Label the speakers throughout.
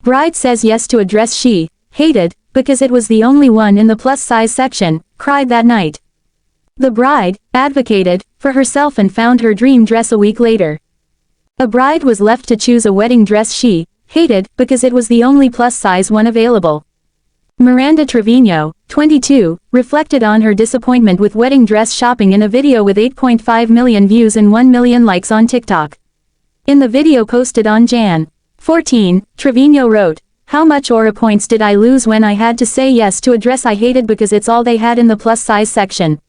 Speaker 1: Bride says yes to a dress she hated, because it was the only one in the plus-size section, cried that night. The bride advocated for herself and found her dream dress a week later. A bride was left to choose a wedding dress she hated because it was the only plus-size one available. Miranda Trevino, 22, reflected on her disappointment with wedding dress shopping in a video with 8.5 million views and 1 million likes on TikTok. In the video posted on Jan. 14, Trevino wrote, "How much aura points did I lose when I had to say yes to a dress I hated because it's all they had in the plus-size section?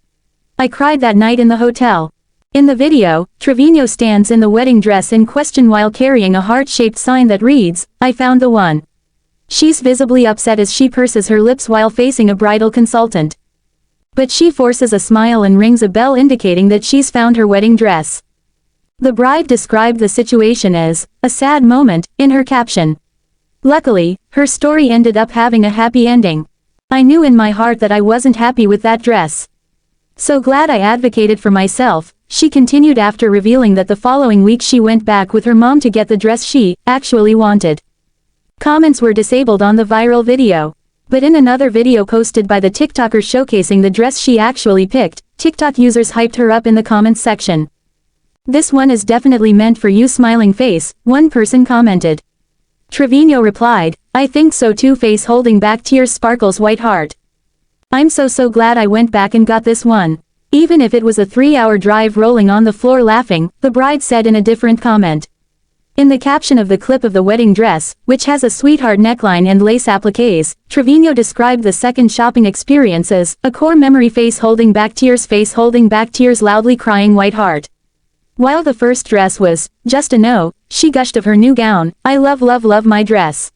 Speaker 1: I cried that night in the hotel." In the video, Trevino stands in the wedding dress in question while carrying a heart-shaped sign that reads, "I found the one." She's visibly upset as she purses her lips while facing a bridal consultant. But she forces a smile and rings a bell indicating that she's found her wedding dress. The bride described the situation as a sad moment in her caption. Luckily, her story ended up having a happy ending. "I knew in my heart that I wasn't happy with that dress. So glad I advocated for myself," she continued after revealing that the following week she went back with her mom to get the dress she actually wanted. Comments were disabled on the viral video. But in another video posted by the TikToker showcasing the dress she actually picked, TikTok users hyped her up in the comments section. "This one is definitely meant for you, smiling face," one person commented. Trevino replied, "I think so too, face holding back tears, sparkles white heart. I'm so glad I went back and got this one. Even if it was a 3-hour drive, rolling on the floor laughing," the bride said in a different comment. In the caption of the clip of the wedding dress, which has a sweetheart neckline and lace appliques, Trevino described the second shopping experience as a core memory, face holding back tears, loudly crying white heart. While the first dress was just a no, she gushed of her new gown, "I love my dress."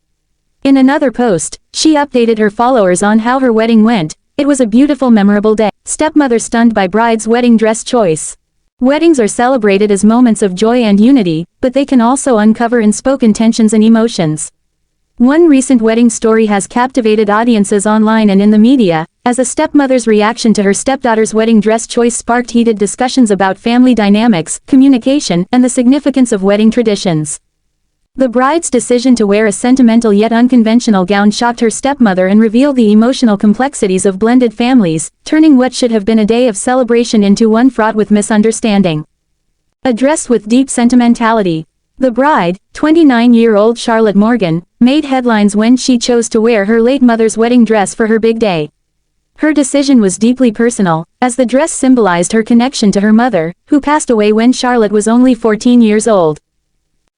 Speaker 1: In another post, she updated her followers on how her wedding went. "It was a beautiful, memorable day." Stepmother stunned by bride's wedding dress choice. Weddings are celebrated as moments of joy and unity, but they can also uncover unspoken tensions and emotions. One recent wedding story has captivated audiences online and in the media, as a stepmother's reaction to her stepdaughter's wedding dress choice sparked heated discussions about family dynamics, communication, and the significance of wedding traditions. The bride's decision to wear a sentimental yet unconventional gown shocked her stepmother and revealed the emotional complexities of blended families, turning what should have been a day of celebration into one fraught with misunderstanding. A dress with deep sentimentality. The bride, 29-year-old Charlotte Morgan, made headlines when she chose to wear her late mother's wedding dress for her big day. Her decision was deeply personal, as the dress symbolized her connection to her mother, who passed away when Charlotte was only 14 years old.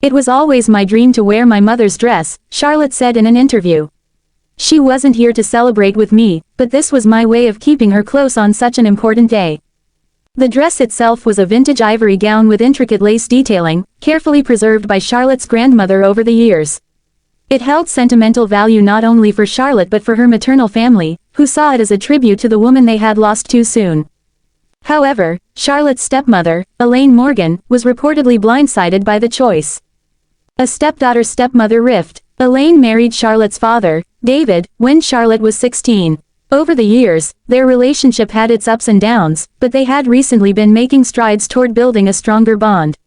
Speaker 1: "It was always my dream to wear my mother's dress," Charlotte said in an interview. "She wasn't here to celebrate with me, but this was my way of keeping her close on such an important day." The dress itself was a vintage ivory gown with intricate lace detailing, carefully preserved by Charlotte's grandmother over the years. It held sentimental value not only for Charlotte but for her maternal family, who saw it as a tribute to the woman they had lost too soon. However, Charlotte's stepmother, Elaine Morgan, was reportedly blindsided by the choice. A stepdaughter-stepmother rift. Elaine married Charlotte's father, David, when Charlotte was 16. Over the years, their relationship had its ups and downs, but they had recently been making strides toward building a stronger bond.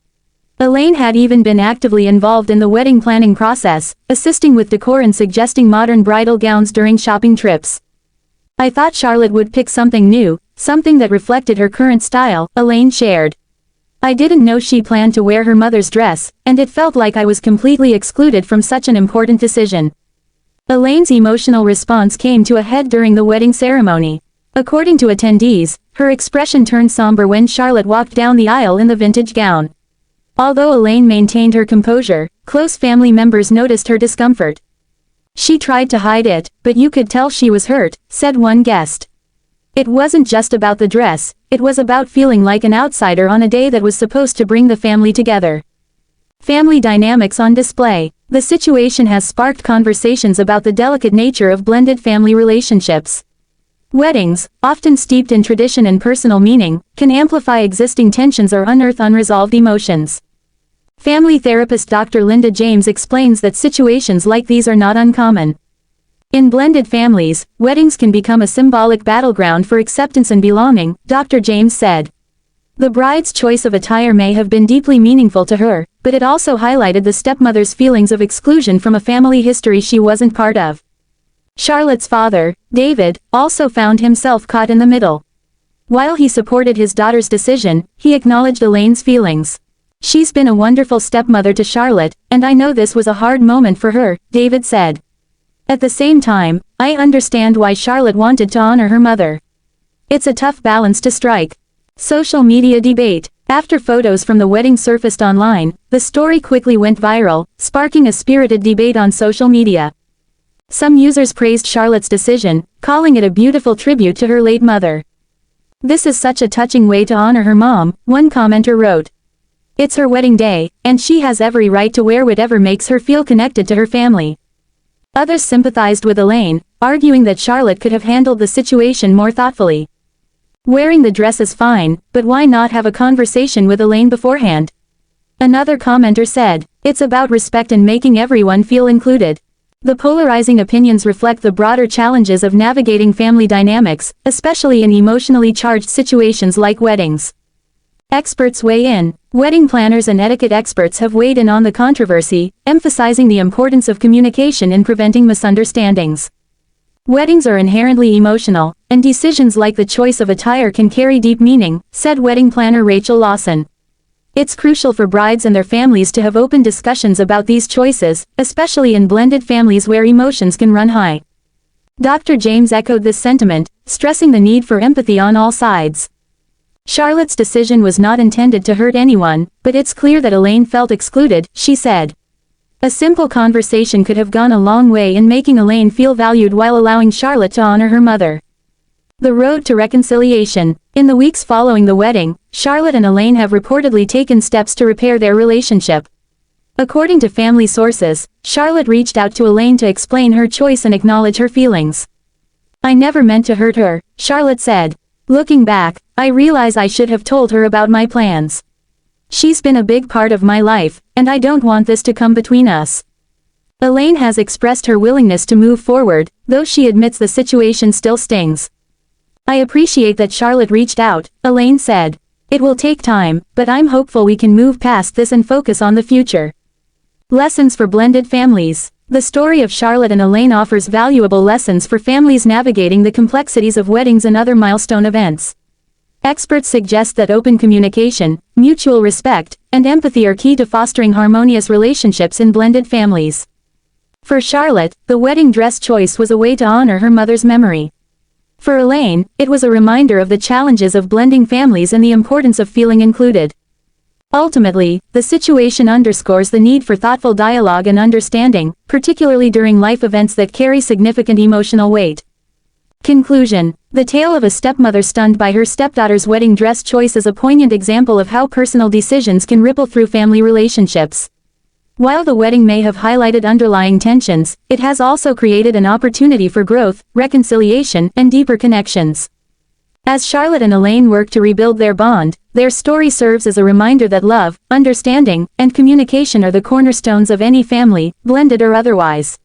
Speaker 1: Elaine had even been actively involved in the wedding planning process, assisting with decor and suggesting modern bridal gowns during shopping trips. "I thought Charlotte would pick something new, something that reflected her current style," Elaine shared. "I didn't know she planned to wear her mother's dress, and it felt like I was completely excluded from such an important decision." Elaine's emotional response came to a head during the wedding ceremony. According to attendees, her expression turned somber when Charlotte walked down the aisle in the vintage gown. Although Elaine maintained her composure, close family members noticed her discomfort. "She tried to hide it, but you could tell she was hurt," said one guest. "It wasn't just about the dress, it was about feeling like an outsider on a day that was supposed to bring the family together." Family dynamics on display. The situation has sparked conversations about the delicate nature of blended family relationships. Weddings, often steeped in tradition and personal meaning, can amplify existing tensions or unearth unresolved emotions. Family therapist Dr. Linda James explains that situations like these are not uncommon. In blended families, weddings can become a symbolic battleground for acceptance and belonging, Dr. James said. The bride's choice of attire may have been deeply meaningful to her, but it also highlighted the stepmother's feelings of exclusion from a family history she wasn't part of. Charlotte's father, David, also found himself caught in the middle. While he supported his daughter's decision, he acknowledged Elaine's feelings. "She's been a wonderful stepmother to Charlotte, and I know this was a hard moment for her," David said. "At the same time, I understand why Charlotte wanted to honor her mother. It's a tough balance to strike." Social media debate. After photos from the wedding surfaced online, the story quickly went viral, sparking a spirited debate on social media. Some users praised Charlotte's decision, calling it a beautiful tribute to her late mother. "This is such a touching way to honor her mom," one commenter wrote. "It's her wedding day, and she has every right to wear whatever makes her feel connected to her family." Others sympathized with Elaine, arguing that Charlotte could have handled the situation more thoughtfully. "Wearing the dress is fine, but why not have a conversation with Elaine beforehand?" Another commenter said, "It's about respect and making everyone feel included." The polarizing opinions reflect the broader challenges of navigating family dynamics, especially in emotionally charged situations like weddings. Experts weigh in. Wedding planners and etiquette experts have weighed in on the controversy, emphasizing the importance of communication in preventing misunderstandings. "Weddings are inherently emotional, and decisions like the choice of attire can carry deep meaning," said wedding planner Rachel Lawson. "It's crucial for brides and their families to have open discussions about these choices, especially in blended families where emotions can run high." Dr. James echoed this sentiment, stressing the need for empathy on all sides. "Charlotte's decision was not intended to hurt anyone, but it's clear that Elaine felt excluded," she said. "A simple conversation could have gone a long way in making Elaine feel valued while allowing Charlotte to honor her mother." The road to reconciliation. In the weeks following the wedding, Charlotte and Elaine have reportedly taken steps to repair their relationship. According to family sources, Charlotte reached out to Elaine to explain her choice and acknowledge her feelings. "I never meant to hurt her," Charlotte said. "Looking back, I realize I should have told her about my plans. She's been a big part of my life, and I don't want this to come between us." Elaine has expressed her willingness to move forward, though she admits the situation still stings. "I appreciate that Charlotte reached out," Elaine said. "It will take time, but I'm hopeful we can move past this and focus on the future." Lessons for blended families. The story of Charlotte and Elaine offers valuable lessons for families navigating the complexities of weddings and other milestone events. Experts suggest that open communication, mutual respect, and empathy are key to fostering harmonious relationships in blended families. For Charlotte, the wedding dress choice was a way to honor her mother's memory. For Elaine, it was a reminder of the challenges of blending families and the importance of feeling included. Ultimately, the situation underscores the need for thoughtful dialogue and understanding, particularly during life events that carry significant emotional weight. Conclusion. The tale of a stepmother stunned by her stepdaughter's wedding dress choice is a poignant example of how personal decisions can ripple through family relationships. While the wedding may have highlighted underlying tensions, it has also created an opportunity for growth, reconciliation, and deeper connections. As Charlotte and Elaine work to rebuild their bond, their story serves as a reminder that love, understanding, and communication are the cornerstones of any family, blended or otherwise.